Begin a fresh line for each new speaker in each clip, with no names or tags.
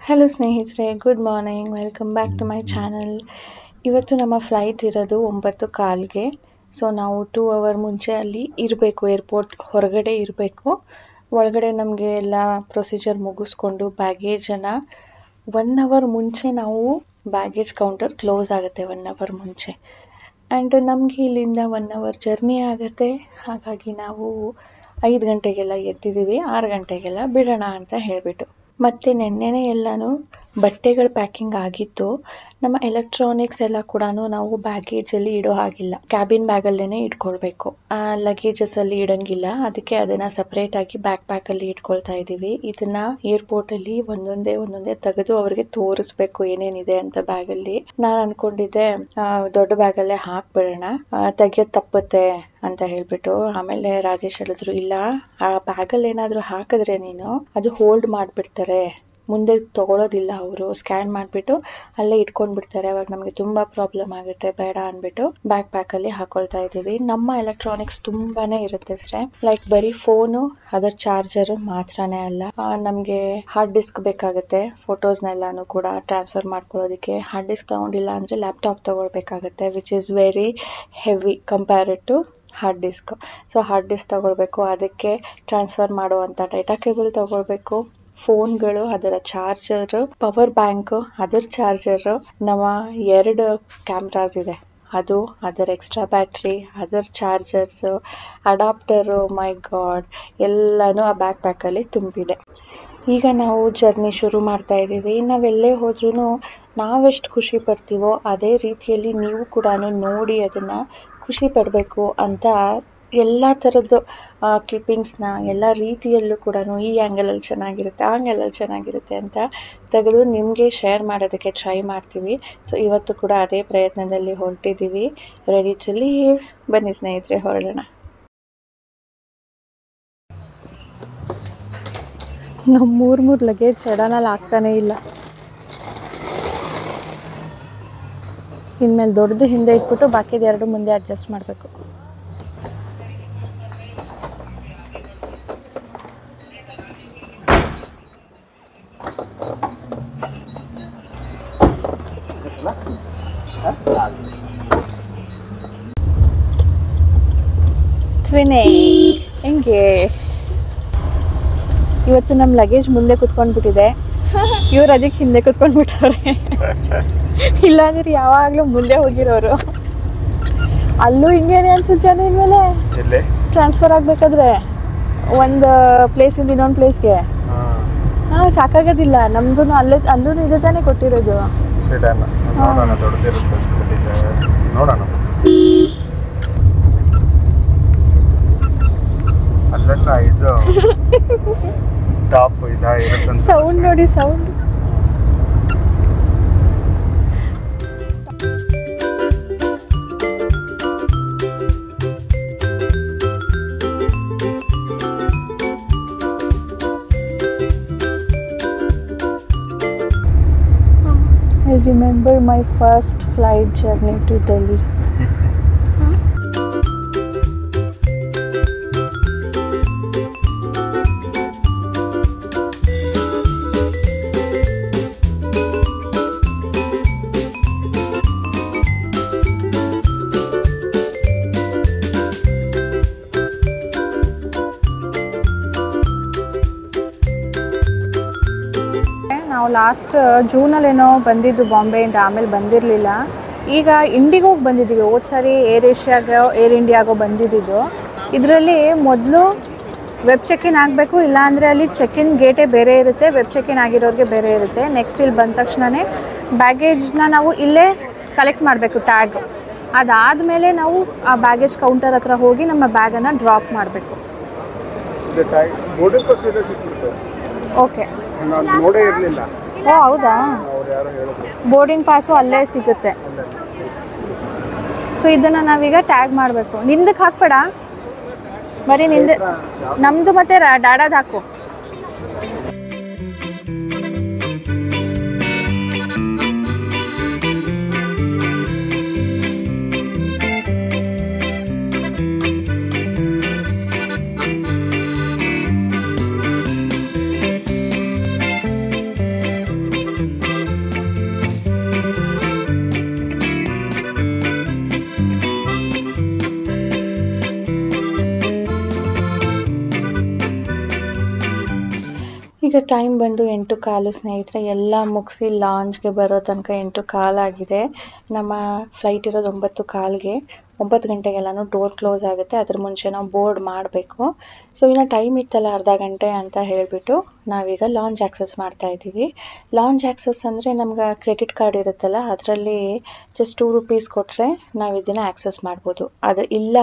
Hello ಸ್ನೇಹಿತರೆ, good morning. Welcome back to my channel. ಇವತ್ತು ನಮ್ಮ ಫ್ಲೈಟ್ ಇರೋದು 9:15ಗೆ. ಸೊ ನಾವು 2 ಅವರ್ ಮುಂಚೆ ಅಲ್ಲಿ ಇರಬೇಕು, ಏರ್ಪೋರ್ಟ್ ಹೊರಗಡೆ ಇರಬೇಕು. ಒಳಗಡೆ ನಮಗೆ ಎಲ್ಲ ಪ್ರೊಸೀಜರ್ ಮುಗಿಸ್ಕೊಂಡು ಬ್ಯಾಗೇಜನ್ನು 1 ಅವರ್ ಮುಂಚೆ ನಾವು ಬ್ಯಾಗೇಜ್ ಕೌಂಟರ್ ಕ್ಲೋಸ್ ಆಗುತ್ತೆ 1 ಅವರ್ ಮುಂಚೆ. ಆ್ಯಂಡ್ ನಮಗೆ ಇಲ್ಲಿಂದ 1 ಅವರ್ ಜರ್ನಿ ಆಗುತ್ತೆ. ಹಾಗಾಗಿ ನಾವು 5 ಗಂಟೆಗೆಲ್ಲ ಎದ್ದಿದ್ದೀವಿ, 6 ಗಂಟೆಗೆಲ್ಲ ಬಿಡೋಣ ಅಂತ ಹೇಳಿಬಿಟ್ಟು. ಮತ್ತು ನೆನ್ನೆನೇ ಎಲ್ಲನೂ ಬಟ್ಟೆಗಳ ಪ್ಯಾಕಿಂಗ್ ಆಗಿತ್ತು. ನಮ್ಮ ಎಲೆಕ್ಟ್ರಾನಿಕ್ಸ್ ಎಲ್ಲ ಕೂಡ ನಾವು ಬ್ಯಾಗೇಜಲ್ಲಿ ಇಡೋ ಹಾಗಿಲ್ಲ, ಕ್ಯಾಬಿನ್ ಬ್ಯಾಗಲ್ಲೇ ಇಟ್ಕೊಳ್ಬೇಕು. ಲಗೇಜಸಲ್ಲಿ ಇಡಂಗಿಲ್ಲ, ಅದಕ್ಕೆ ಅದನ್ನು ಸಪ್ರೇಟಾಗಿ ಪ್ಯಾಕಲ್ಲಿ ಇಟ್ಕೊಳ್ತಾ ಇದ್ದೀವಿ. ಇದನ್ನು ಏರ್ಪೋರ್ಟಲ್ಲಿ ಒಂದೊಂದೇ ತೆಗೆದು ಅವ್ರಿಗೆ ತೋರಿಸ್ಬೇಕು ಏನೇನಿದೆ ಅಂತ ಬ್ಯಾಗಲ್ಲಿ. ನಾನು ಅನ್ಕೊಂಡಿದ್ದೆ ದೊಡ್ಡ ಬ್ಯಾಗಲ್ಲೇ ಹಾಕ್ಬಿಡೋಣ, ತೆಗಿಯೋದು ತಪ್ಪುತ್ತೆ ಅಂತ ಹೇಳ್ಬಿಟ್ಟು. ಆಮೇಲೆ ರಾಜೇಶ್ ಹೇಳಿದ್ರು, ಇಲ್ಲ, ಆ ಬ್ಯಾಗಲ್ಲಿ ಏನಾದರೂ ಹಾಕಿದ್ರೆ ನೀನು ಅದು ಹೋಲ್ಡ್ ಮಾಡಿಬಿಡ್ತಾರೆ, ಮುಂದೆ ತಗೊಳ್ಳೋದಿಲ್ಲ, ಅವರು ಸ್ಕ್ಯಾನ್ ಮಾಡಿಬಿಟ್ಟು ಅಲ್ಲೇ ಇಟ್ಕೊಂಡು ಬಿಡ್ತಾರೆ, ಅವಾಗ ನಮಗೆ ತುಂಬಾ ಪ್ರಾಬ್ಲಮ್ ಆಗುತ್ತೆ, ಬೇಡ ಅಂದ್ಬಿಟ್ಟು ಪ್ಯಾಕಲ್ಲಿ ಹಾಕೊಳ್ತಾ ಇದ್ದೀವಿ. ನಮ್ಮ ಎಲೆಕ್ಟ್ರಾನಿಕ್ಸ್ ತುಂಬಾನೇ ಇರುತ್ತೆ ಸರ್, ಲೈಕ್ ಬರೀ ಫೋನು, ಅದರ ಚಾರ್ಜರು ಮಾತ್ರನೇ ಅಲ್ಲ, ನಮಗೆ ಹಾರ್ಡ್ ಡಿಸ್ಕ್ ಬೇಕಾಗುತ್ತೆ, ಫೋಟೋಸ್ನೆಲ್ಲಾನು ಕೂಡ ಟ್ರಾನ್ಸ್ಫರ್ ಮಾಡ್ಕೊಳ್ಳೋದಕ್ಕೆ. ಹಾರ್ಡ್ ಡಿಸ್ಕ್ ತಗೊಂಡಿಲ್ಲ ಅಂದ್ರೆ ಲ್ಯಾಪ್ಟಾಪ್ ತಗೊಳ್ಬೇಕಾಗತ್ತೆ, which is very heavy compared to hard disk. So hard disk ತಗೊಳ್ಬೇಕು, ಅದಕ್ಕೆ ಟ್ರಾನ್ಸ್ಫರ್ ಮಾಡುವಂಥ ಡೇಟಾ ಕೇಬಲ್ ತಗೊಳ್ಬೇಕು, ಫೋನ್ಗಳು, ಅದರ ಚಾರ್ಜರು, ಪವರ್ ಬ್ಯಾಂಕ್, ಅದರ ಚಾರ್ಜರು, ನಮ್ಮ 2 ಕ್ಯಾಮ್ರಾಸ್ ಇದೆ ಅದು, ಅದರ ಎಕ್ಸ್ಟ್ರಾ ಬ್ಯಾಟ್ರಿ, ಅದರ ಚಾರ್ಜರ್ಸ್, ಅಡಾಪ್ಟರು, ಮೈ ಗಾಡ್, ಎಲ್ಲನೂ ಆ ಪ್ಯಾಕಲ್ಲಿ ತುಂಬಿದೆ. ಈಗ ನಾವು ಜರ್ನಿ ಶುರು ಮಾಡ್ತಾ ಇದ್ದೀವಿ. ನಾವೆಲ್ಲೇ ಹೋದ್ರೂ ನಾವೆಷ್ಟು ಖುಷಿ ಪಡ್ತೀವೋ ಅದೇ ರೀತಿಯಲ್ಲಿ ನೀವು ಕೂಡ ನೋಡಿ ಅದನ್ನು ಖುಷಿ ಪಡಬೇಕು ಅಂತ ಎಲ್ಲ ಥರದ್ದು ಕ್ಲಿಪ್ಪಿಂಗ್ಸ್ನ ಎಲ್ಲ ರೀತಿಯಲ್ಲೂ ಕೂಡ ಈ ಆ್ಯಂಗಲಲ್ಲಿ ಚೆನ್ನಾಗಿರುತ್ತೆ, ಆ ಆ್ಯಂಗಲಲ್ಲಿ ಚೆನ್ನಾಗಿರುತ್ತೆ ಅಂತ ತೆಗೆದು ನಿಮಗೆ ಶೇರ್ ಮಾಡೋದಕ್ಕೆ ಟ್ರೈ ಮಾಡ್ತೀವಿ. ಸೊ ಇವತ್ತು ಕೂಡ ಅದೇ ಪ್ರಯತ್ನದಲ್ಲಿ ಹೊರಟಿದ್ದೀವಿ. Ready to leave. ಬನ್ನಿ ಸ್ನೇಹಿತರೆ, ಹೊರಡೋಣ.
ನಮ್ಮ ಮೂರು ಲಗೇಜ್ ಸಡನಲ್ಲಿ ಆಗ್ತಾನೇ ಇಲ್ಲ. ಇನ್ಮೇಲೆ ದೊಡ್ಡದು ಹಿಂದೆ ಇಟ್ಬಿಟ್ಟು ಬಾಕಿದ 2 ಮುಂದೆ ಅಡ್ಜಸ್ಟ್ ಮಾಡಬೇಕು. ಹೆಂಗೆ ಇವತ್ತು ನಮ್ಮ ಲಗೇಜ್ ಮುಂದೆ ಕುತ್ಕೊಂಡ್ಬಿಟ್ಟಿದೆ, ಇವ್ರು ಅದಕ್ಕೆ ಹಿಂದೆ ಕುತ್ಕೊಂಡ್ಬಿಟ್ಟವ್ರೆ. ಇಲ್ಲಾಂದ್ರೆ ಯಾವಾಗಲೂ ಮುಂದೆ ಹೋಗಿರೋರು. ಅಲ್ಲೂ ಹಿಂಗೇನೆ ಅನ್ಸುತ್ತೆ ಜನ, ಇನ್ಮೇಲೆ ಟ್ರಾನ್ಸ್ಫರ್ ಆಗಬೇಕಾದ್ರೆ ಒಂದು ಪ್ಲೇಸಿಂದ ಇನ್ನೊಂದು ಪ್ಲೇಸ್ಗೆ ಸಾಕಾಗೋದಿಲ್ಲ. ನಮ್ಗೂ ಅಲ್ಲೂ ಇದೆ ತಾನೇ ಕೊಟ್ಟಿರೋದು. ಸೌಂಡ್ ನೋಡಿ, sound. I remember my first flight journey to Delhi. ನಾವು ಲಾಸ್ಟ್ ಜೂನಲ್ಲೇನೋ ಬಂದಿದ್ದು ಬಾಂಬೆಯಿಂದ, ಆಮೇಲೆ ಬಂದಿರಲಿಲ್ಲ. ಈಗ ಇಂಡಿಗೋಗೆ ಬಂದಿದ್ದೀವಿ. ಹೋದ ಸಾರಿ ಏರ್ ಏಷ್ಯಾಗೋ ಏರ್ ಇಂಡಿಯಾಗೋ ಬಂದಿದ್ದು. ಇದರಲ್ಲಿ ಮೊದಲು ವೆಬ್ ಚೆಕ್-ಇನ್ ಆಗಬೇಕು, ಇಲ್ಲಾಂದರೆ ಅಲ್ಲಿ ಚೆಕ್-ಇನ್ ಗೇಟೇ ಬೇರೆ ಇರುತ್ತೆ, ವೆಬ್ ಚೆಕ್-ಇನ್ ಆಗಿರೋರಿಗೆ ಬೇರೆ ಇರುತ್ತೆ. ನೆಕ್ಸ್ಟ್ ಇಲ್ಲಿ ಬಂದ ತಕ್ಷಣವೇ ಬ್ಯಾಗೇಜ್ನ ನಾವು ಇಲ್ಲೇ ಕಲೆಕ್ಟ್ ಮಾಡಬೇಕು, ಟ್ಯಾಗ್. ಅದಾದಮೇಲೆ ನಾವು ಆ ಬ್ಯಾಗೇಜ್ ಕೌಂಟರ್ ಹತ್ರ ಹೋಗಿ ನಮ್ಮ ಬ್ಯಾಗನ್ನು ಡ್ರಾಪ್ ಮಾಡಬೇಕು. ಓಕೆ. ಓ ಹೌದಾ, ಬೋರ್ಡಿಂಗ್ ಪಾಸು ಅಲ್ಲೇ ಸಿಗುತ್ತೆ. ಸೊ ಇದನ್ನು ನಾವೀಗ ಟ್ಯಾಗ್ ಮಾಡಬೇಕು. ನಿಂದಕ್ಕೆ ಹಾಕ್ಬೇಡ, ಬರೀ ನಿಂದು, ನಮ್ಮದು ಮತ್ತು ಡಾಡಾದು ಹಾಕು.
ಈಗ ಟೈಮ್ ಬಂದು 8:15 ಸ್ನೇಹಿತರೆ. ಎಲ್ಲ ಮುಗಿಸಿ ಲಾಂಜ್ಗೆ ಬರೋ ತನಕ 8:15 ಆಗಿದೆ. ನಮ್ಮ ಫ್ಲೈಟ್ ಇರೋದು 9:15ಗೆ. 9 ಗಂಟೆಗೆಲ್ಲನೂ ಡೋರ್ ಕ್ಲೋಸ್ ಆಗುತ್ತೆ. ಅದ್ರ ಮುಂಚೆ ನಾವು ಬೋರ್ಡ್ ಮಾಡಬೇಕು. ಸೊ ಇನ್ನು ಟೈಮ್ ಇತ್ತಲ್ಲ ಅರ್ಧ ಗಂಟೆ ಅಂತ ಹೇಳಿಬಿಟ್ಟು ನಾವೀಗ ಲಾಂಜ್ ಆ್ಯಕ್ಸಸ್ ಮಾಡ್ತಾ ಇದ್ದೀವಿ. ಲಾಂಜ್ ಆ್ಯಕ್ಸಸ್ ಅಂದರೆ ನಮ್ಗೆ ಕ್ರೆಡಿಟ್ ಕಾರ್ಡ್ ಇರುತ್ತಲ್ಲ, ಅದರಲ್ಲಿ ಜಸ್ಟ್ ₹2 ಕೊಟ್ಟರೆ ನಾವು ಇದನ್ನು ಆ್ಯಕ್ಸಸ್ ಮಾಡ್ಬೋದು. ಅದು ಇಲ್ಲ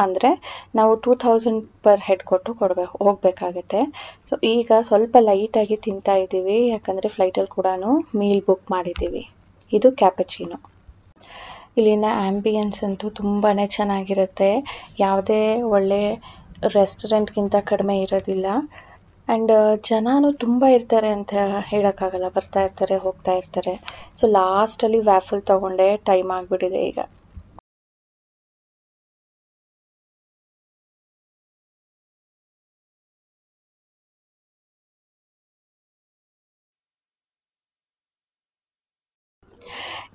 ಅಂದರೆ ನಾವು 2000 ಪರ್ ಹೆಡ್ ಕೊಟ್ಟು ಹೋಗಬೇಕಾಗತ್ತೆ. ಸೊ ಈಗ ಸ್ವಲ್ಪ ಲೈಟಾಗಿ ತಿಂತಾ ಇದ್ದೀವಿ, ಯಾಕಂದರೆ ಫ್ಲೈಟಲ್ಲಿ ಕೂಡ ಮೀಲ್ ಬುಕ್ ಮಾಡಿದ್ದೀವಿ. ಇದು ಕ್ಯಾಪಚಿನೋ. ಇಲ್ಲಿನ ಆ್ಯಂಬಿಯನ್ಸ್ ಅಂತೂ ತುಂಬಾ ಚೆನ್ನಾಗಿರುತ್ತೆ. ಯಾವುದೇ ಒಳ್ಳೆ ರೆಸ್ಟೋರೆಂಟ್ಗಿಂತ ಕಡಿಮೆ ಇರೋದಿಲ್ಲ. ಆ್ಯಂಡ್ ಜನನೂ ತುಂಬ ಇರ್ತಾರೆ ಅಂತ ಹೇಳೋಕ್ಕಾಗಲ್ಲ, ಬರ್ತಾ ಇರ್ತಾರೆ ಹೋಗ್ತಾ ಇರ್ತಾರೆ. ಸೊ ಲಾಸ್ಟಲ್ಲಿ ವ್ಯಾಫಲ್ ತೊಗೊಂಡೆ, ಟೈಮ್ ಆಗಿಬಿಟ್ಟಿದೆ ಈಗ.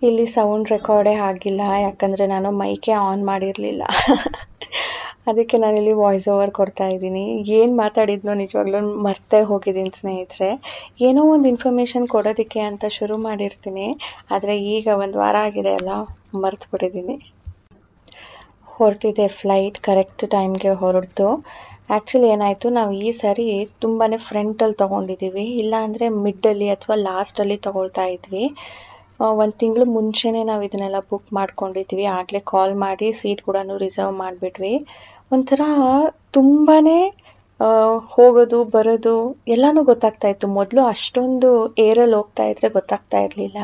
ಇಲ್ಲಿ ಸೌಂಡ್ ರೆಕಾರ್ಡೇ ಆಗಿಲ್ಲ, ಯಾಕಂದರೆ ನಾನು ಮೈಕೆ ಆನ್ ಮಾಡಿರಲಿಲ್ಲ. ಅದಕ್ಕೆ ನಾನಿಲ್ಲಿ ವಾಯ್ಸ್ ಓವರ್ ಕೊಡ್ತಾ ಇದ್ದೀನಿ. ಏನು ಮಾತಾಡಿದ್ನೋ ನಿಜವಾಗ್ಲೂ ಮರ್ತೇ ಹೋಗಿದ್ದೀನಿ ಸ್ನೇಹಿತರೆ. ಏನೋ ಒಂದು ಇನ್ಫಾರ್ಮೇಷನ್ ಕೊಡೋದಕ್ಕೆ ಅಂತ ಶುರು ಮಾಡಿರ್ತೀನಿ, ಆದರೆ ಈಗ 1 ವಾರ ಆಗಿದೆ ಅಲ್ಲ, ಮರ್ತು ಬಿಟ್ಟಿದ್ದೀನಿ. ಹೊರಟಿದೆ ಫ್ಲೈಟ್, ಕರೆಕ್ಟ್ ಟೈಮ್ಗೆ ಹೊರಡ್ತು. ಆ್ಯಕ್ಚುಲಿ ಏನಾಯಿತು, ನಾವು ಈ ಸಾರಿ ತುಂಬಾ ಫ್ರಂಟಲ್ಲಿ ತೊಗೊಂಡಿದ್ದೀವಿ, ಇಲ್ಲಾಂದರೆ ಮಿಡ್ಡಲ್ಲಿ ಅಥವಾ ಲಾಸ್ಟಲ್ಲಿ ತೊಗೊಳ್ತಾ ಇದ್ವಿ. 1 ತಿಂಗಳು ಮುಂಚೆನೇ ನಾವು ಇದನ್ನೆಲ್ಲ ಬುಕ್ ಮಾಡ್ಕೊಂಡಿದ್ವಿ. ಆಗಲೇ ಕಾಲ್ ಮಾಡಿ ಸೀಟ್ ಕೂಡ ರಿಸರ್ವ್ ಮಾಡಿಬಿಟ್ವಿ. ಒಂಥರ ತುಂಬಾ ಹೋಗೋದು ಬರೋದು ಎಲ್ಲನೂ ಗೊತ್ತಾಗ್ತಾ ಇತ್ತು. ಮೊದಲು ಅಷ್ಟೊಂದು ಏರಲ್ಲಿ ಹೋಗ್ತಾ ಇದ್ರೆ ಗೊತ್ತಾಗ್ತಾ ಇರಲಿಲ್ಲ.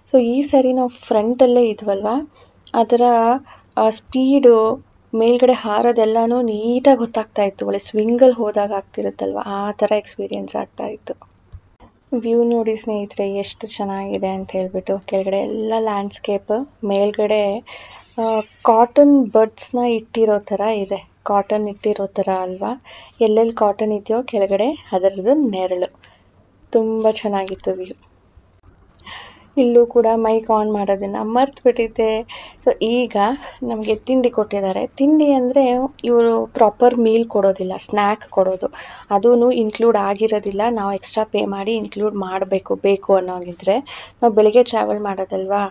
ಸೊ ಈ ಸಾರಿ ನಾವು ಫ್ರಂಟಲ್ಲೇ ಇದ್ವಲ್ವ, ಅದರ ಸ್ಪೀಡು ಮೇಲ್ಗಡೆ ಹಾರೋದೆಲ್ಲನೂ ನೀಟಾಗಿ ಗೊತ್ತಾಗ್ತಾ ಇತ್ತು. ಒಳ್ಳೆ ಸ್ವಿಂಗಲ್ಲಿ ಹೋದಾಗ ಆಗ್ತಿರುತ್ತಲ್ವ, ಆ ಥರ ಎಕ್ಸ್ಪೀರಿಯೆನ್ಸ್ ಆಗ್ತಾ ಇತ್ತು. ವ್ಯೂ ನೋಡಿ ಸ್ನೇಹಿತರೆ ಎಷ್ಟು ಚೆನ್ನಾಗಿದೆ ಅಂತ ಹೇಳ್ಬಿಟ್ಟು. ಕೆಳಗಡೆ ಎಲ್ಲ ಲ್ಯಾಂಡ್ಸ್ಕೇಪ್, ಮೇಲ್ಗಡೆ ಕಾಟನ್ ಬಡ್ಸ್ನ ಇಟ್ಟಿರೋ ಥರ ಇದೆ. ಕಾಟನ್ ಇಟ್ಟಿರೋ ಥರ ಅಲ್ವಾ, ಎಲ್ಲೆಲ್ಲಿ ಕಾಟನ್ ಇದೆಯೋ ಕೆಳಗಡೆ ಅದರದ್ದು ನೆರಳು. ತುಂಬ ಚೆನ್ನಾಗಿತ್ತು ವ್ಯೂ. ಇಲ್ಲೂ ಕೂಡ ಮೈಕ್ ಆನ್ ಮಾಡೋದನ್ನು ಮರ್ತ್ಬಿಟ್ಟಿದ್ದೆ. ಸೊ ಈಗ ನಮಗೆ ತಿಂಡಿ ಕೊಟ್ಟಿದ್ದಾರೆ. ತಿಂಡಿ ಅಂದರೆ ಇವರು ಪ್ರಾಪರ್ ಮೀಲ್ ಕೊಡೋದಿಲ್ಲ, ಸ್ನ್ಯಾಕ್ ಕೊಡೋದು. ಅದೂ ಇನ್ಕ್ಲೂಡ್ ಆಗಿರೋದಿಲ್ಲ, ನಾವು ಎಕ್ಸ್ಟ್ರಾ ಪೇ ಮಾಡಿ ಇನ್ಕ್ಲೂಡ್ ಬೇಕು ಅನ್ನೋಂಗಿದ್ರೆ. ನಾವು ಬೆಳಿಗ್ಗೆ ಟ್ರಾವೆಲ್ ಮಾಡೋದಲ್ವಾ,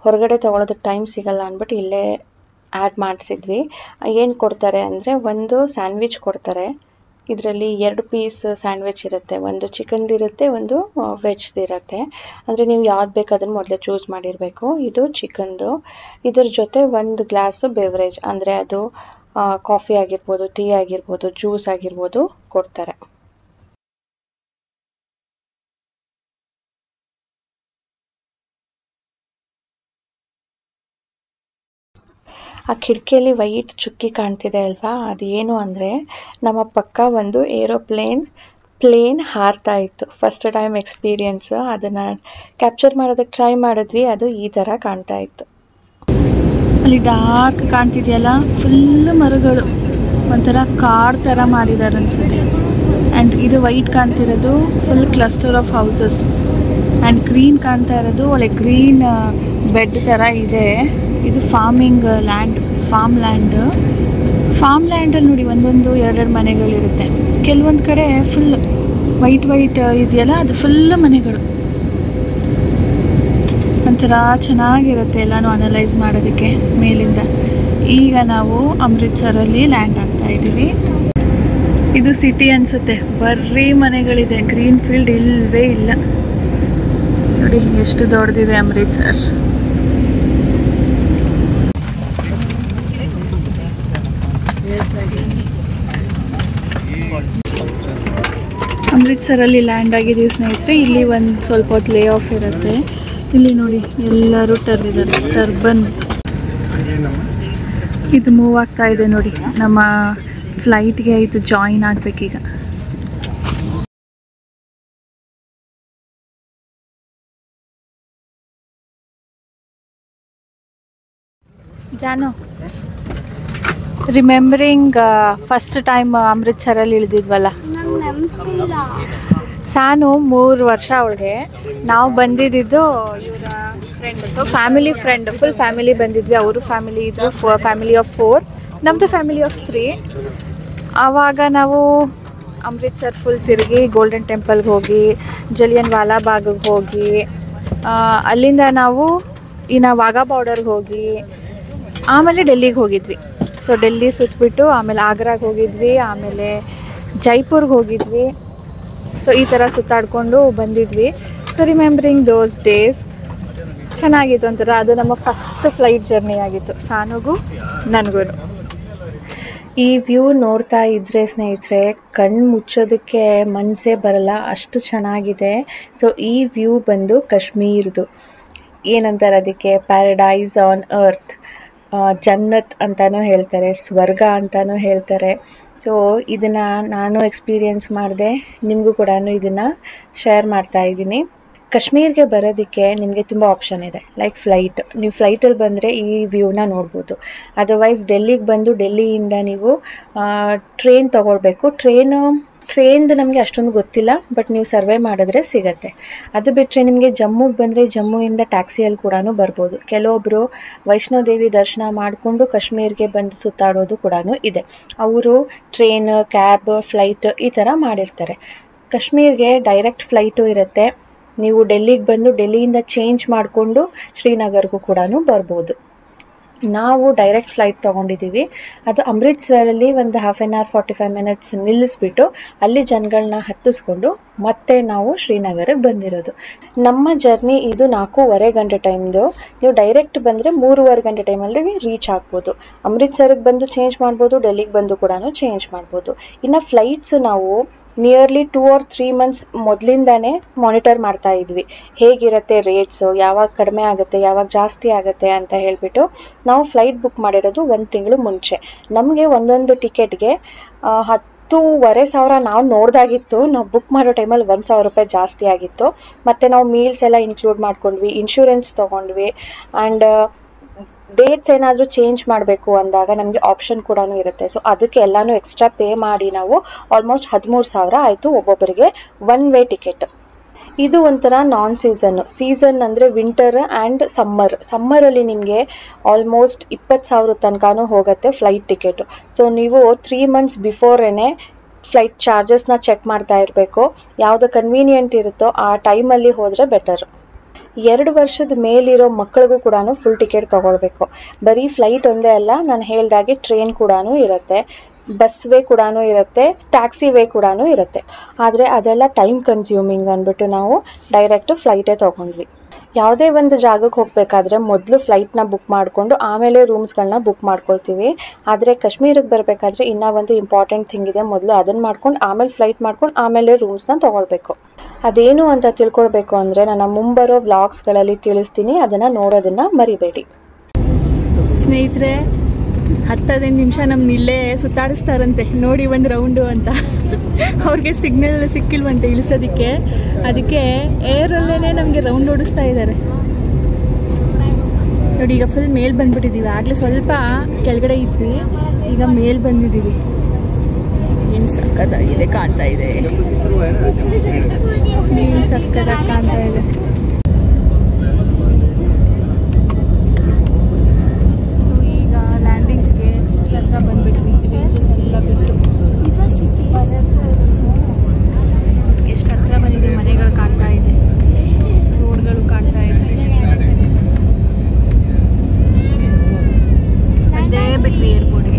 ಹೊರಗಡೆ ತೊಗೊಳೋದಕ್ಕೆ ಟೈಮ್ ಸಿಗಲ್ಲ ಅಂದ್ಬಿಟ್ಟು ಇಲ್ಲೇ ಆ್ಯಡ್ ಮಾಡಿಸಿದ್ವಿ. ಏನು ಕೊಡ್ತಾರೆ ಅಂದರೆ, ಒಂದು ಸ್ಯಾಂಡ್ವಿಚ್ ಕೊಡ್ತಾರೆ. ಇದರಲ್ಲಿ 2 ಪೀಸ್ ಸ್ಯಾಂಡ್ವಿಚ್ ಇರುತ್ತೆ, ಒಂದು ಚಿಕನ್ದಿರುತ್ತೆ, ಒಂದು ವೆಜ್ದಿರುತ್ತೆ. ಅಂದರೆ ನೀವು ಯಾವ್ದು ಬೇಕು ಅದನ್ನು ಮೊದಲೇ ಚೂಸ್ ಮಾಡಿರಬೇಕು. ಇದು ಚಿಕನ್ದು. ಇದ್ರ ಜೊತೆ 1 ಗ್ಲಾಸು ಬೆವರೇಜ್, ಅಂದರೆ ಅದು ಕಾಫಿ ಆಗಿರ್ಬೋದು, ಟೀ ಆಗಿರ್ಬೋದು, ಜ್ಯೂಸ್ ಆಗಿರ್ಬೋದು ಕೊಡ್ತಾರೆ. ಆ ಕಿಟಕಿಯಲ್ಲಿ ವೈಟ್ ಚುಕ್ಕಿ ಕಾಣ್ತಿದೆ ಅಲ್ವಾ, ಅದು ಏನು ಅಂದರೆ ನಮ್ಮ ಪಕ್ಕ ಒಂದು ಪ್ಲೇನ್ ಹಾರ್ತಾ ಇತ್ತು. First time experience. ಅದನ್ನು ಕ್ಯಾಪ್ಚರ್ ಮಾಡೋದಕ್ಕೆ ಟ್ರೈ ಮಾಡಿದ್ವಿ, ಅದು ಈ ಥರ ಕಾಣ್ತಾ ಇತ್ತು.
ಅಲ್ಲಿ ಡಾರ್ಕ್ ಕಾಣ್ತಿದೆಯಲ್ಲ, ಫುಲ್ ಮರಗಳು, ಒಂಥರ ಕಾಡ್ ಥರ ಮಾಡಿದ್ದಾರೆ ಅನಿಸುತ್ತೆ. ಆ್ಯಂಡ್ ಇದು ವೈಟ್ ಕಾಣ್ತಿರೋದು full cluster of houses. And green ಕಾಣ್ತಾ ಇರೋದು ಒಳ್ಳೆ ಗ್ರೀನ್ ಬೆಡ್ ಥರ ಇದೆ. ಇದು ಫಾರ್ಮ್ ಲ್ಯಾಂಡಲ್ಲಿ ನೋಡಿ ಒಂದೊಂದು 2 ಮನೆಗಳಿರುತ್ತೆ. ಕೆಲವೊಂದು ಕಡೆ ಫುಲ್ ವೈಟ್ ಇದೆಯಲ್ಲ, ಅದು ಫುಲ್ ಮನೆಗಳು. ಒಂಥರ ಚೆನ್ನಾಗಿರುತ್ತೆ ಎಲ್ಲನೂ ಅನಲೈಸ್ ಮಾಡೋದಕ್ಕೆ ಮೇಲಿಂದ. ಈಗ ನಾವು ಅಮೃತ್ಸರಲ್ಲಿ ಲ್ಯಾಂಡ್ ಆಗ್ತಾ ಇದ್ದೀವಿ. ಇದು ಸಿಟಿ ಅನಿಸುತ್ತೆ, ಬರೀ ಮನೆಗಳಿದೆ, ಗ್ರೀನ್ ಫೀಲ್ಡ್ ಇಲ್ಲವೇ ಇಲ್ಲ. ನೋಡಿ ಎಷ್ಟು ದೊಡ್ಡದಿದೆ ಅಮೃತ್ಸರ್. ಅಮೃತ್ಸರಲ್ಲಿ ಲ್ಯಾಂಡ್ ಆಗಿದ್ದೀವಿ ಸ್ನೇಹಿತರೆ. ಇಲ್ಲಿ ಒಂದು ಸ್ವಲ್ಪ ಹೊತ್ತು ಲೇ ಆಫ್ ಇರುತ್ತೆ. ಇಲ್ಲಿ ನೋಡಿ ಎಲ್ಲರೂ ಟರ್ಬನ್. ಇದು ಮೂವ್ ಆಗ್ತಾ ಇದೆ ನೋಡಿ, ನಮ್ಮ ಫ್ಲೈಟ್ಗೆ ಇದು ಜಾಯಿನ್ ಆಗಬೇಕೀಗ. ಜಾನು, ರಿಮೆಂಬರಿಂಗ್ ಫಸ್ಟ್ ಟೈಮ್ ಅಮೃತ್ಸರಲ್ಲಿ ಇಳಿದಿದ್ವಲ್ಲ. ಸಾನು 3 ವರ್ಷ ಅವಳಿಗೆ. ನಾವು ಬಂದಿದ್ದು ಇವರ friend, so friend, full family ಬಂದಿದ್ವಿ. ಅವರು ಫ್ಯಾಮಿಲಿ ಇದ್ರು, ಫ್ಯಾಮಿಲಿ ಆಫ್ 4, ನಮ್ಮದು ಫ್ಯಾಮಿಲಿ ಆಫ್ 3. ಆವಾಗ ನಾವು ಅಮೃತ್ಸರ್ ಫುಲ್ ತಿರುಗಿ ಗೋಲ್ಡನ್ ಟೆಂಪಲ್ಗೆ ಹೋಗಿ ಜಲಿಯನ್ ವಾಲಾ ಬಾಗ್ಗೆ ಹೋಗಿ ಅಲ್ಲಿಂದ ನಾವು ಇನ್ನು ವಾಘಾ ಬಾರ್ಡರ್ಗೆ ಹೋಗಿ ಆಮೇಲೆ ಡೆಲ್ಲಿಗೆ ಹೋಗಿದ್ವಿ. ಸೊ ಡೆಲ್ಲಿ ಸುತ್ತಬಿಟ್ಟು ಆಮೇಲೆ ಆಗ್ರಾಗೆ ಹೋಗಿದ್ವಿ, ಆಮೇಲೆ ಜೈಪುರ್ಗೆ ಹೋಗಿದ್ವಿ. ಸೊ ಈ ಥರ ಸುತ್ತಾಡಿಕೊಂಡು ಬಂದಿದ್ವಿ. ಸೊ ರಿಮೆಂಬರಿಂಗ್ ದೋಸ್ ಡೇಸ್ ಚೆನ್ನಾಗಿತ್ತು ಒಂಥರ. ಅದು ನಮ್ಮ ಫಸ್ಟ್ ಫ್ಲೈಟ್ ಜರ್ನಿ ಆಗಿತ್ತು, ಸಾನುಗೂ ನನಗೂ.
ಈ ವ್ಯೂ ನೋಡ್ತಾ ಇದ್ರೆ ಸ್ನೇಹಿತರೆ ಕಣ್ಣು ಮುಚ್ಚೋದಕ್ಕೆ ಮನಸ್ಸೇ ಬರಲ್ಲ, ಅಷ್ಟು ಚೆನ್ನಾಗಿದೆ. ಸೊ ಈ ವ್ಯೂ ಬಂದು ಕಾಶ್ಮೀರ್ದು, ಏನಂತಾರೆ ಅದಕ್ಕೆ, ಪ್ಯಾರಡೈಸ್ ಆನ್ ಅರ್ತ್, ಜನ್ನತ್ ಅಂತಾನೂ ಹೇಳ್ತಾರೆ, ಸ್ವರ್ಗ ಅಂತಾನೂ ಹೇಳ್ತಾರೆ. ಸೊ ಇದನ್ನು ನಾನು ಎಕ್ಸ್ಪೀರಿಯೆನ್ಸ್ ಮಾಡಿದೆ, ನಿಮಗೂ ಕೂಡ ಇದನ್ನು ಶೇರ್ ಮಾಡ್ತಾ ಇದ್ದೀನಿ. ಕಾಶ್ಮೀರ್ಗೆ ಬರೋದಕ್ಕೆ ನಿಮಗೆ ತುಂಬ ಆಪ್ಷನ್ ಇದೆ, ಲೈಕ್ ಫ್ಲೈಟ್. ನೀವು ಫ್ಲೈಟಲ್ಲಿ ಬಂದರೆ ಈ ವ್ಯೂನ ನೋಡ್ಬೋದು. ಅದರ್ವೈಸ್ ಡೆಲ್ಲಿಗೆ ಬಂದು ಡೆಲ್ಲಿಯಿಂದ ನೀವು ಟ್ರೈನ್ ತೊಗೊಳ್ಬೇಕು. ಟ್ರೈನ್ದು ನಮಗೆ ಅಷ್ಟೊಂದು ಗೊತ್ತಿಲ್ಲ, ಬಟ್ ನೀವು ಸರ್ವೆ ಮಾಡಿದ್ರೆ ಸಿಗತ್ತೆ. ಅದು ಬಿಟ್ಟರೆ ನಿಮಗೆ ಜಮ್ಮುಗೆ ಬಂದರೆ ಜಮ್ಮುವಿಂದ ಟ್ಯಾಕ್ಸಿಯಲ್ಲಿ ಕೂಡ ಬರ್ಬೋದು. ಕೆಲವೊಬ್ಬರು ವೈಷ್ಣೋದೇವಿ ದರ್ಶನ ಮಾಡಿಕೊಂಡು ಕಾಶ್ಮೀರ್ಗೆ ಬಂದು ಸುತ್ತಾಡೋದು ಕೂಡ ಇದೆ. ಅವರು ಟ್ರೈನ್, ಕ್ಯಾಬ್, ಫ್ಲೈಟ್ ಈ ಥರ ಮಾಡಿರ್ತಾರೆ. ಕಾಶ್ಮೀರ್ಗೆ ಡೈರೆಕ್ಟ್ ಫ್ಲೈಟು ಇರುತ್ತೆ. ನೀವು ಡೆಲ್ಲಿಗೆ ಬಂದು ಡೆಲ್ಲಿಯಿಂದ ಚೇಂಜ್ ಮಾಡಿಕೊಂಡು ಶ್ರೀನಗರ್ಗೂ ಕೂಡ ಬರ್ಬೋದು. ನಾವು ಡೈರೆಕ್ಟ್ ಫ್ಲೈಟ್ ತೊಗೊಂಡಿದ್ದೀವಿ. ಅದು ಅಮೃತ್ಸರಲ್ಲಿ ಒಂದು 1/2 hour 45 minutes ನಿಲ್ಲಿಸ್ಬಿಟ್ಟು ಅಲ್ಲಿ ಜನಗಳನ್ನ ಹತ್ತಿಸ್ಕೊಂಡು ಮತ್ತೆ ನಾವು ಶ್ರೀನಗರಕ್ಕೆ ಬಂದಿರೋದು. ನಮ್ಮ ಜರ್ನಿ ಇದು 4.5 ಗಂಟೆ ಟೈಮ್ದು. ನೀವು ಡೈರೆಕ್ಟ್ ಬಂದರೆ 3.5 ಗಂಟೆ ಟೈಮಲ್ಲಿ ರೀಚ್ ಆಗ್ಬೋದು. ಅಮೃತ್ಸರ್ಗೆ ಬಂದು ಚೇಂಜ್ ಮಾಡ್ಬೋದು, ಡೆಲ್ಲಿಗೆ ಬಂದು ಕೂಡ ಚೇಂಜ್ ಮಾಡ್ಬೋದು. ಇನ್ನು ಫ್ಲೈಟ್ಸ್ ನಾವು ನಿಯರ್ಲಿ 2 or 3 months ಮೊದಲಿಂದಾನೇ ಮಾನಿಟರ್ ಮಾಡ್ತಾ ಇದ್ವಿ, ಹೇಗಿರುತ್ತೆ ರೇಟ್ಸು, ಯಾವಾಗ ಕಡಿಮೆ ಆಗುತ್ತೆ, ಯಾವಾಗ ಜಾಸ್ತಿ ಆಗುತ್ತೆ ಅಂತ ಹೇಳಿಬಿಟ್ಟು ನಾವು ಫ್ಲೈಟ್ ಬುಕ್ ಮಾಡಿರೋದು 1 ತಿಂಗಳು ಮುಂಚೆ. ನಮಗೆ ಒಂದೊಂದು ಟಿಕೆಟ್ಗೆ 10,500 ನಾವು ನೋಡ್ದಾಗಿತ್ತು. ನಾವು ಬುಕ್ ಮಾಡೋ ಟೈಮಲ್ಲಿ 1,000 ರೂಪಾಯಿ ಜಾಸ್ತಿ ಆಗಿತ್ತು. ಮತ್ತು ನಾವು ಮೀಲ್ಸ್ ಎಲ್ಲ ಇನ್ಕ್ಲೂಡ್ ಮಾಡ್ಕೊಂಡ್ವಿ, ಇನ್ಶೂರೆನ್ಸ್ ತೊಗೊಂಡ್ವಿ, ಆ್ಯಂಡ್ ಡೇಟ್ಸ್ ಏನಾದರೂ ಚೇಂಜ್ ಮಾಡಬೇಕು ಅಂದಾಗ ನಮಗೆ ಆಪ್ಷನ್ ಕೂಡ ಇರುತ್ತೆ. ಸೊ ಅದಕ್ಕೆ ಎಲ್ಲನೂ ಎಕ್ಸ್ಟ್ರಾ ಪೇ ಮಾಡಿ ನಾವು ಆಲ್ಮೋಸ್ಟ್ 13,000 ಆಯಿತು ಒಬ್ಬೊಬ್ಬರಿಗೆ 1 way ಟಿಕೆಟ್. ಇದು ಒಂಥರ ನಾನ್ ಸೀಸನ್ ಅಂದರೆ ವಿಂಟರ್ ಆ್ಯಂಡ್ ಸಮ್ಮರಲ್ಲಿ ನಿಮಗೆ ಆಲ್ಮೋಸ್ಟ್ 20,000 ತನಕನೂ ಹೋಗುತ್ತೆ ಫ್ಲೈಟ್ ಟಿಕೆಟು. ಸೊ ನೀವು 3 months ಬಿಫೋರೇನೆ ಫ್ಲೈಟ್ ಚಾರ್ಜಸ್ನ ಚೆಕ್ ಮಾಡ್ತಾ ಇರಬೇಕು. ಯಾವುದು ಕನ್ವೀನಿಯೆಂಟ್ ಇರುತ್ತೋ ಆ ಟೈಮಲ್ಲಿ ಹೋದರೆ ಬೆಟರು. 2 ವರ್ಷದ ಮೇಲಿರೋ ಮಕ್ಕಳಿಗೂ ಕೂಡ ಫುಲ್ ಟಿಕೆಟ್ ತೊಗೊಳ್ಬೇಕು. ಬರೀ ಫ್ಲೈಟ್ ಒಂದೇ ಅಲ್ಲ, ನಾನು ಹೇಳ್ದಾಗೆ ಟ್ರೈನ್ ಕೂಡ ಇರುತ್ತೆ, ಬಸ್ ವೇ ಕೂಡ ಇರುತ್ತೆ, ಟ್ಯಾಕ್ಸಿ ವೇ ಕೂಡ ಇರುತ್ತೆ. ಆದರೆ ಅದೆಲ್ಲ ಟೈಮ್ ಕನ್ಸ್ಯೂಮಿಂಗ್ ಅಂದ್ಬಿಟ್ಟು ನಾವು ಡೈರೆಕ್ಟ್ ಫ್ಲೈಟೇ ತೊಗೊಂಡ್ವಿ. ಯಾವುದೇ ಒಂದು ಜಾಗಕ್ಕೆ ಹೋಗಬೇಕಾದ್ರೆ ಮೊದಲು ಫ್ಲೈಟ್ನ ಬುಕ್ ಮಾಡಿಕೊಂಡು ಆಮೇಲೆ ರೂಮ್ಸ್ಗಳನ್ನ ಬುಕ್ ಮಾಡ್ಕೊಳ್ತೀವಿ. ಆದರೆ ಕಾಶ್ಮೀರಕ್ಕೆ ಬರಬೇಕಾದ್ರೆ ಇನ್ನೂ ಒಂದು ಇಂಪಾರ್ಟೆಂಟ್ ಥಿಂಗ್ ಇದೆ, ಮೊದಲು ಅದನ್ನು ಮಾಡ್ಕೊಂಡು ಆಮೇಲೆ ಫ್ಲೈಟ್ ಮಾಡ್ಕೊಂಡು ಆಮೇಲೆ ರೂಮ್ಸ್ನ ತೊಗೊಳ್ಬೇಕು. ಅದೇನು ಅಂತ ತಿಳ್ಕೊಳ್ಬೇಕು ಅಂದರೆ ನನ್ನ ಮುಂಬರೋ ವ್ಲಾಗ್ಸ್ಗಳಲ್ಲಿ ತಿಳಿಸ್ತೀನಿ, ಅದನ್ನು ನೋಡೋದನ್ನು ಮರಿಬೇಡಿ.
ಸ್ನೇಹಿತರೆ 10-15 ನಿಮಿಷ ನಮ್ಗೆ ಇಲ್ಲೇ ಸುತ್ತಾಡಿಸ್ತಾರಂತೆ, ನೋಡಿ ಒಂದು ರೌಂಡು ಅಂತ. ಅವ್ರಿಗೆ ಸಿಗ್ನಲ್ ಸಿಕ್ಕಿಲ್ವಂತೆ ಇಳಿಸೋದಕ್ಕೆ, ಅದಕ್ಕೆ ಏರಲ್ಲೇ ನಮಗೆ ರೌಂಡ್ ಓಡಿಸ್ತಾ ಇದ್ದಾರೆ ನೋಡಿ. ಈಗ ಫುಲ್ ಮೇಲ್ ಬಂದ್ಬಿಟ್ಟಿದ್ದೀವಿ, ಆಗಲೇ ಸ್ವಲ್ಪ ಕೆಳಗಡೆ ಇದ್ವಿ, ಈಗ ಮೇಲ್ ಬಂದಿದ್ದೀವಿ. ಏನು ಸಕ್ಕತ್ತಾಗಿದೆ ಕಾಣ್ತಾ ಇದೆ, ಸಕ್ಕತ್ತಾಗಿ ಕಾಣ್ತಾ ಇದೆ. ಸೊ ಈಗ ಲ್ಯಾಂಡಿಂಗ್ಗೆ ಸಿಟಿ ಹತ್ರ ಬಂದ್ಬಿಟ್ವಿ, ರೇಂಜಸ್ ಎಲ್ಲ ಬಿಟ್ಟು ಎಷ್ಟು ಹತ್ರ ಬಂದಿದೆ. ಮನೆಗಳು ಕಾಣ್ತಾ ಇದೆ, ರೋಡ್ಗಳು ಕಾಣ್ತಾ ಇದೆ. ಅದೇ ಬಿಟ್ವಿ ಏರ್ಪೋರ್ಟ್ಗೆ.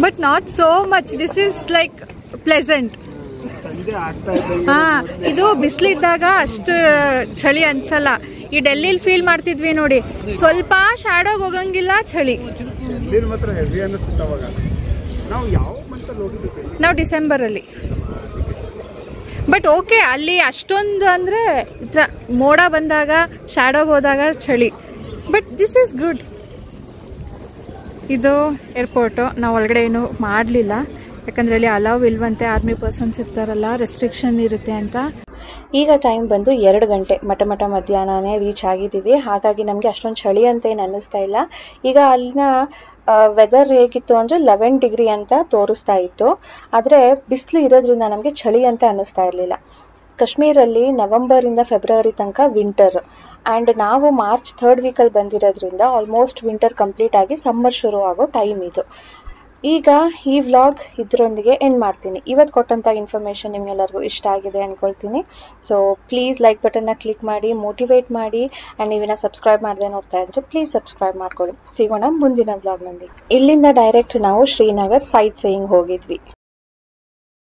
But not so much. This is like pleasant. ಇದು ಬಿಸಿಲಿದ್ದಾಗ ಅಷ್ಟು ಚಳಿ ಅನ್ಸಲ್ಲ. ಈ ಡೆಲ್ಲಿಲಿ ಫೀಲ್ ಮಾಡ್ತಿದ್ವಿ ನೋಡಿ, ಸ್ವಲ್ಪ ಶಾಡೋಗ್ ಹೋಗಂಗಿಲ್ಲ ಚಳಿ. ನಾವು ಡಿಸೆಂಬರಲ್ಲಿ. ಬಟ್ ಓಕೆ, ಅಲ್ಲಿ ಅಷ್ಟೊಂದು ಅಂದರೆ ಮೋಡ ಬಂದಾಗ ಶಾಡೋಗ್ ಹೋದಾಗ ಚಳಿ. But this is good. ಇದು ಏರ್ಪೋರ್ಟು. ನಾವು ಒಳಗಡೆ ಏನು ಮಾಡಲಿಲ್ಲ, ಯಾಕಂದರೆ ಅಲ್ಲಿ ಅಲೌ ಇಲ್ವಂತೆ, ಆರ್ಮಿ ಪರ್ಸನ್ಸ್ ಇರ್ತಾರಲ್ಲ, ರೆಸ್ಟ್ರಿಕ್ಷನ್ ಇರುತ್ತೆ ಅಂತ.
ಈಗ ಟೈಮ್ ಬಂದು 2 ಗಂಟೆ, ಮಠ ಮಧ್ಯಾಹ್ನನೇ ರೀಚ್ ಆಗಿದ್ದೀವಿ. ಹಾಗಾಗಿ ನಮಗೆ ಅಷ್ಟೊಂದು ಚಳಿ ಅಂತ ಏನು ಅನ್ನಿಸ್ತಾ ಇಲ್ಲ. ಈಗ ಅಲ್ಲಿನ ವೆದರ್ ಹೇಗಿತ್ತು ಅಂದರೆ 11 ಡಿಗ್ರಿ ಅಂತ ತೋರಿಸ್ತಾ ಇತ್ತು. ಆದರೆ ಬಿಸಿಲು ಇರೋದ್ರಿಂದ ನಮಗೆ ಚಳಿ ಅಂತ ಅನ್ನಿಸ್ತಾ ಇರಲಿಲ್ಲ. ಕಾಶ್ಮೀರಲ್ಲಿ ನವಂಬರಿಂದ ಫೆಬ್ರವರಿ ತನಕ ವಿಂಟರ್, ಆ್ಯಂಡ್ ನಾವು ಮಾರ್ಚ್ 3rd ವೀಕಲ್ಲಿ ಬಂದಿರೋದ್ರಿಂದ ಆಲ್ಮೋಸ್ಟ್ ವಿಂಟರ್ ಕಂಪ್ಲೀಟ್ ಆಗಿ ಸಮ್ಮರ್ ಶುರು ಆಗೋ ಟೈಮ್ ಇದು. ಈಗ ಈ ವ್ಲಾಗ್ ಇದರೊಂದಿಗೆ ಎಂಡ್ ಮಾಡ್ತೀನಿ. ಇವತ್ತು ಕೊಟ್ಟಂಥ ಇನ್ಫಾರ್ಮೇಷನ್ ನಿಮ್ಗೆಲ್ಲರಿಗೂ ಇಷ್ಟ ಆಗಿದೆ ಅಂದ್ಕೊಳ್ತೀನಿ. ಸೊ ಪ್ಲೀಸ್ ಲೈಕ್ ಬಟನ್ನ ಕ್ಲಿಕ್ ಮಾಡಿ, ಮೋಟಿವೇಟ್ ಮಾಡಿ, ಆ್ಯಂಡ್ ನೀವಿನ್ನ ಸಬ್ಸ್ಕ್ರೈಬ್ ಮಾಡದೆ ನೋಡ್ತಾ ಇದ್ರೆ ಪ್ಲೀಸ್ ಸಬ್ಸ್ಕ್ರೈಬ್ ಮಾಡ್ಕೊಳ್ಳಿ. ಸಿಗೋಣ ಮುಂದಿನ ವ್ಲಾಗ್ನಲ್ಲಿ. ಇಲ್ಲಿಂದ ಡೈರೆಕ್ಟ್ ನಾವು ಶ್ರೀನಗರ್ ಸೈಟ್ ಸೀಯಿಂಗ್ ಹೋಗಿದ್ವಿ.